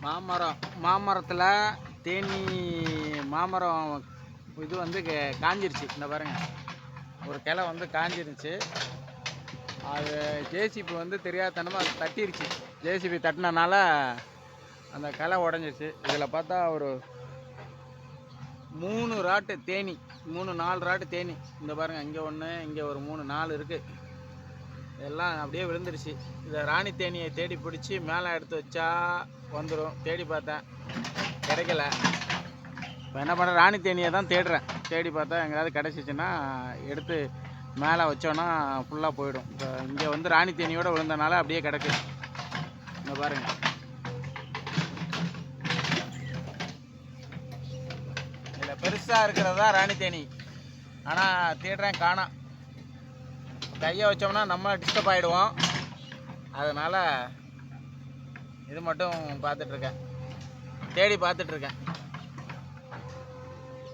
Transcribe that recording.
மாமரத்தில் தேனி மாமரம் இது வந்து காஞ்சிருச்சு. இந்த பாருங்க, ஒரு கிளை வந்து காஞ்சிருச்சு. அது ஜேசிபி வந்து தெரியாதனமாக அது தட்டிருச்சு. ஜேசிபி தட்டினனால அந்த கிளை உடஞ்சிருச்சு. இதில் பார்த்தா ஒரு 3 ராட்டு தேனி, 3-4 ராட்டு தேனி. இந்த பாருங்கள், இங்கே ஒன்று, இங்கே ஒரு 3-4 இருக்குது. எல்லாம் அப்படியே விழுந்துருச்சு. இதை ராணி தேனியை தேடி பிடிச்சி மேலே எடுத்து வச்சா வந்துடும். தேடி பார்த்தேன், கிடைக்கல. இப்போ என்ன பண்ணுறேன், ராணி தேனியை தான் தேடுறேன். தேடி பார்த்தா எங்கேயாவது கிடச்சிச்சின்னா எடுத்து மேலே வச்சோன்னா ஃபுல்லாக போயிடும். இப்போ இங்கே வந்து ராணி தேனியோடு விழுந்தனால அப்படியே கிடக்கு. இங்கே பாருங்கள், இதில் பெருசாக இருக்கிறதா ராணி தேனி. ஆனால் தேடுறேன், காணோம். கையை வச்சோம்னா நம்ம டிஸ்டர்ப் ஆகிடுவோம். அதனால் இது மட்டும் பார்த்துட்ருக்கேன், தேடி பார்த்துட்ருக்கேன்.